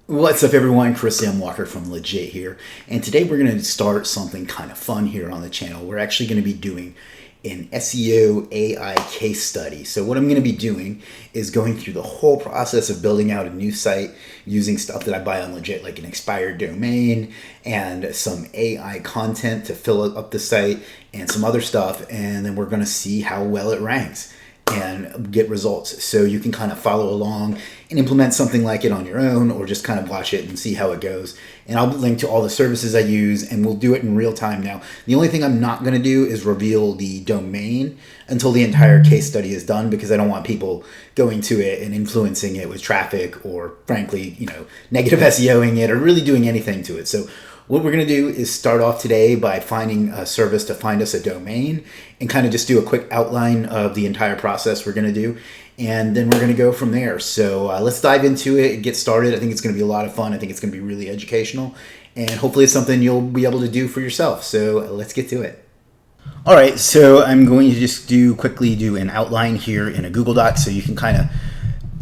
What's up, everyone? Chris M. Walker from Legiit here, and today we're going to start something kind of fun here on the channel. We're actually going to be doing an SEO AI case study. So what I'm going to be doing is going through the whole process of building out a new site using stuff that I buy on Legiit, like an expired domain and some AI content to fill up the site and some other stuff, and then we're going to see how well it ranks and get results. So you can kind of follow along and implement something like it on your own, or just kind of watch it and see how it goes. And I'll link to all the services I use, and we'll do it in real time now. The only thing I'm not going to do is reveal the domain until the entire case study is done, because I don't want people going to it and influencing it with traffic, or frankly, negative SEOing it, or really doing anything to it. So what we're going to do is start off today by finding a service to find us a domain and kind of just do a quick outline of the entire process we're going to do. And then we're going to go from there. So let's dive into it and get started. I think it's going to be a lot of fun. I think it's going to be really educational. And hopefully it's something you'll be able to do for yourself. So let's get to it. All right, so I'm going to just quickly do an outline here in a Google Doc so you can kind of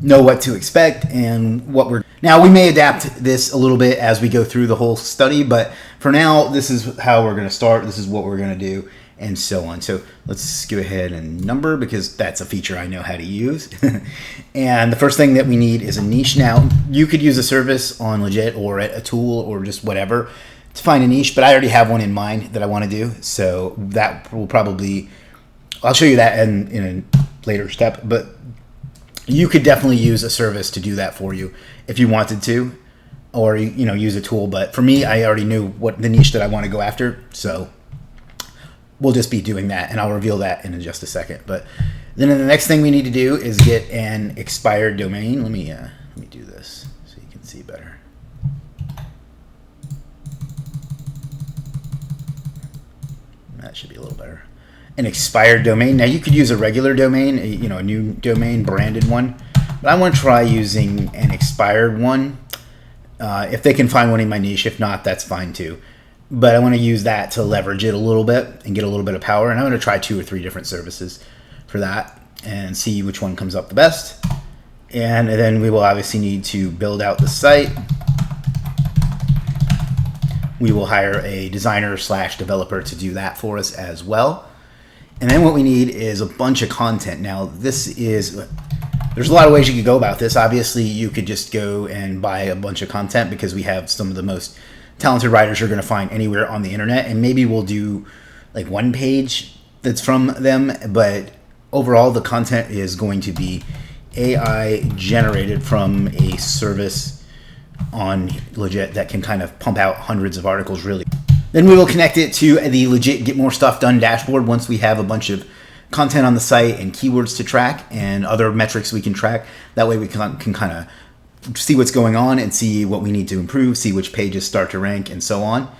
know what to expect and what we're... Now, we may adapt this a little bit as we go through the whole study, but for now, this is how we're going to start. This is what we're going to do, and so on. So let's go ahead and number, because that's a feature I know how to use. And the first thing that we need is a niche. Now, you could use a service on Legiit or a tool or just whatever to find a niche, but I already have one in mind that I want to do. So that will probably... I'll show you that in a later step, but you could definitely use a service to do that for you if you wanted to, or use a tool. But for me, I already knew what the niche that I want to go after, so we'll just be doing that, and I'll reveal that in just a second. But then the next thing we need to do is get an expired domain. Let me do this so you can see better. That should be a little better. An expired domain. Now, you could use a regular domain, a new domain, branded one, but I want to try using an expired one. If they can find one in my niche, if not, that's fine too. But I want to use that to leverage it a little bit and get a little bit of power. And I'm going to try 2 or 3 different services for that and see which one comes up the best. And then we will obviously need to build out the site. We will hire a designer / developer to do that for us as well. And then what we need is a bunch of content. Now, there's a lot of ways you could go about this. Obviously, you could just go and buy a bunch of content, because we have some of the most talented writers you're going to find anywhere on the internet. And maybe we'll do like one page that's from them. But overall, the content is going to be AI generated from a service on Legiit that can kind of pump out hundreds of articles really. Then we will connect it to the Legiit Get More Stuff Done dashboard once we have a bunch of content on the site and keywords to track and other metrics we can track. That way we can kind of see what's going on and see what we need to improve, see which pages start to rank, and so on.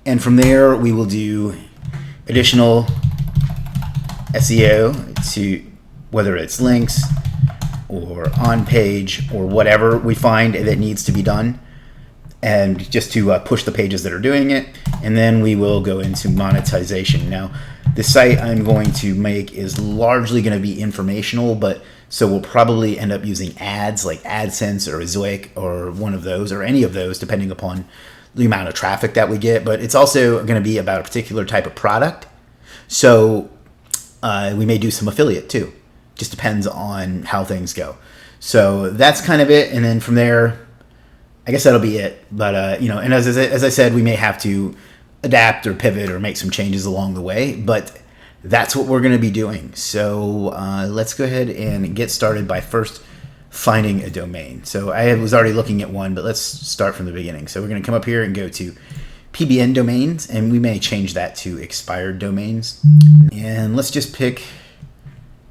And from there, we will do additional SEO to whether it's links or on page or whatever we find that needs to be done, and just to push the pages that are doing it. And then we will go into monetization. Now, the site I'm going to make is largely going to be informational, but so we'll probably end up using ads like AdSense or Zoic or one of those, or any of those, depending upon the amount of traffic that we get. But it's also going to be about a particular type of product. So we may do some affiliate too. Just depends on how things go. So that's kind of it. And then from there, I guess that'll be it. But, and as I said, we may have to adapt or pivot or make some changes along the way, but that's what we're going to be doing. So let's go ahead and get started by first finding a domain. So I was already looking at one, but let's start from the beginning. So we're going to come up here and go to PBN domains, and we may change that to expired domains. And let's just pick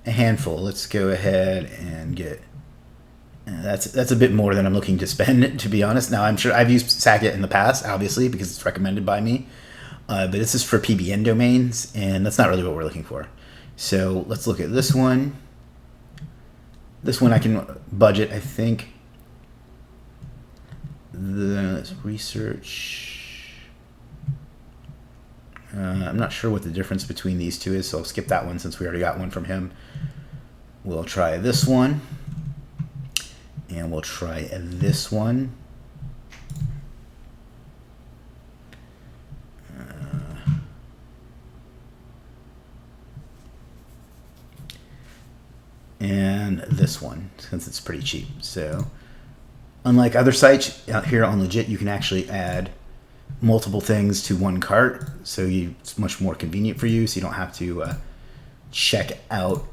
a handful. Let's go ahead and get... That's a bit more than I'm looking to spend, to be honest. Now, I'm sure I've used Sackit in the past, obviously, because it's recommended by me. But this is for PBN domains, and that's not really what we're looking for. So let's look at this one. This one I can budget, I think. Let's research. I'm not sure what the difference between these two is, so I'll skip that one since we already got one from him. We'll try this one. And we'll try this one. this one since it's pretty cheap. So unlike other sites out here on Legiit, you can actually add multiple things to one cart. So it's much more convenient for you. So you don't have to check out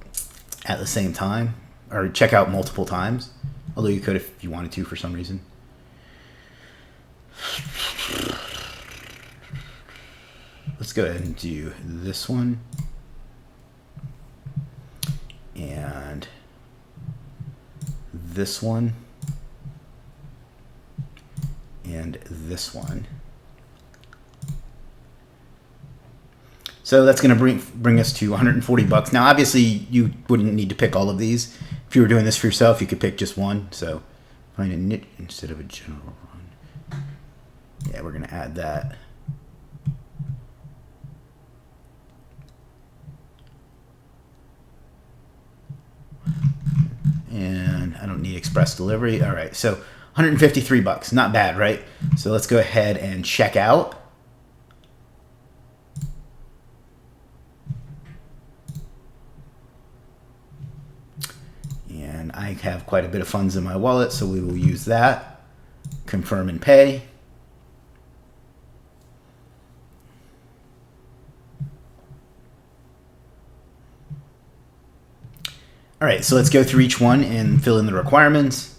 at the same time or check out multiple times. Although you could if you wanted to for some reason. Let's go ahead and do this one. And this one. And this one. So that's going to bring us to $140. Now, obviously, you wouldn't need to pick all of these. If you were doing this for yourself, you could pick just one. So find a niche instead of a general run. Yeah, we're going to add that. And I don't need express delivery. All right, so $153. Not bad, right? So let's go ahead and check out. And I have quite a bit of funds in my wallet, so we will use that. Confirm and pay. All right, so let's go through each one and fill in the requirements.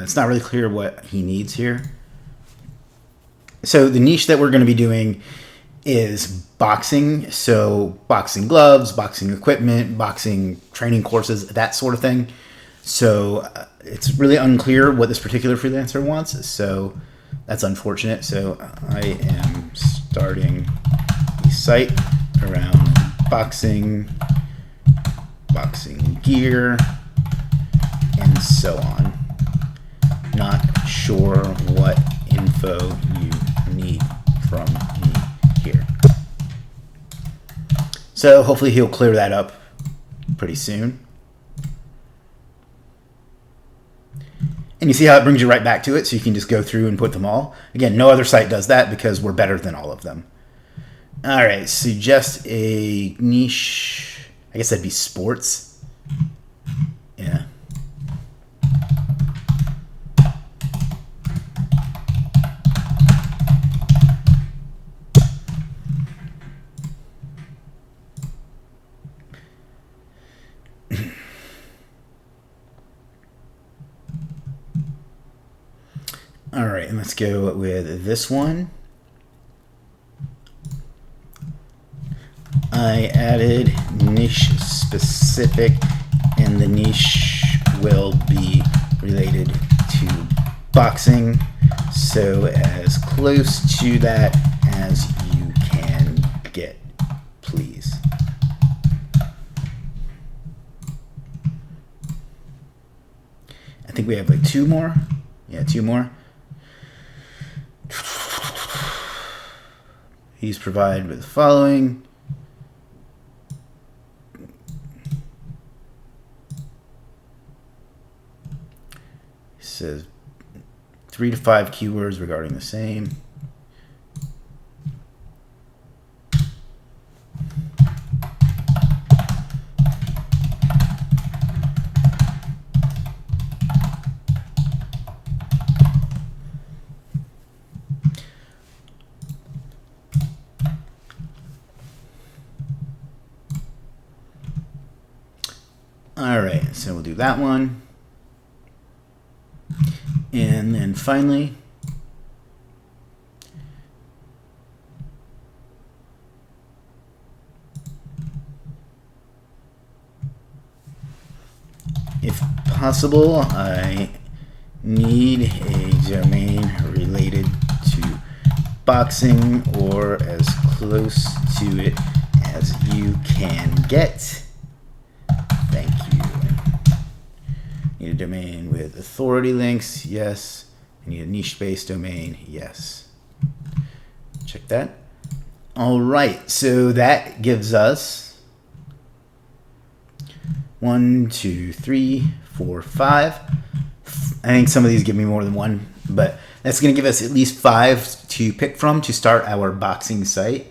It's not really clear what he needs here. So the niche that we're going to be doing is boxing. So boxing gloves, boxing equipment, boxing training courses, that sort of thing. So it's really unclear what this particular freelancer wants. So that's unfortunate. So I am starting a site around boxing gear, and so on. Not sure what info you need from me here. So hopefully he'll clear that up pretty soon. And you see how it brings you right back to it, so you can just go through and put them all. Again, no other site does that because we're better than all of them. All right, suggest a niche. I guess that'd be sports. Yeah. All right, and let's go with this one. I added niche specific, and the niche will be related to boxing, so as close to that as you can get, please. I think we have like two more. Yeah, two more. He's provided with the following. He says 3 to 5 keywords regarding the same. All right, so we'll do that one. And then finally, if possible, I need a domain related to boxing or as close to it as you can get. Thank you. Need a domain with authority links, yes. I need a niche-based domain, yes. Check that. All right, so that gives us 1, 2, 3, 4, 5. I think some of these give me more than one But that's going to give us at least 5 to pick from to start our boxing site.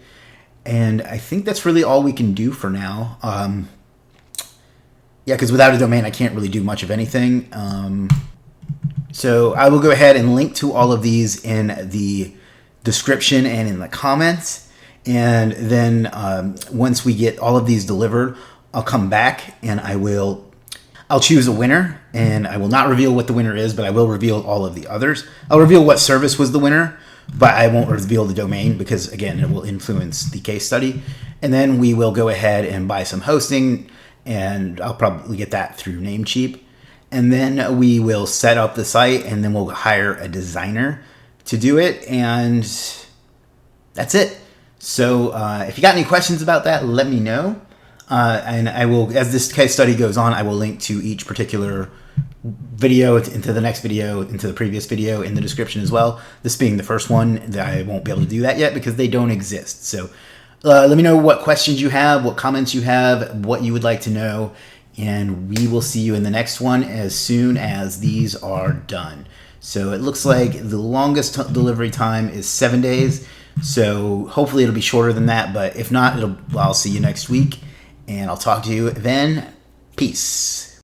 And I think that's really all we can do for now. Yeah, because without a domain, I can't really do much of anything. So I will go ahead and link to all of these in the description and in the comments. And then once we get all of these delivered, I'll come back and I'll choose a winner, and I will not reveal what the winner is, but I will reveal all of the others. I'll reveal what service was the winner, but I won't reveal the domain because, again, it will influence the case study. And then we will go ahead and buy some hosting, and I'll probably get that through Namecheap. And then we will set up the site, and then we'll hire a designer to do it, and that's it. So if you got any questions about that, let me know. And I will, as this case study goes on, I will link to each particular video into the next video, into the previous video in the description as well. This being the first one, that I won't be able to do that yet because they don't exist. So let me know what questions you have, what comments you have, what you would like to know, and we will see you in the next one as soon as these are done. So it looks like the longest delivery time is 7 days. So hopefully it'll be shorter than that, but if not, I'll see you next week. And I'll talk to you then. Peace.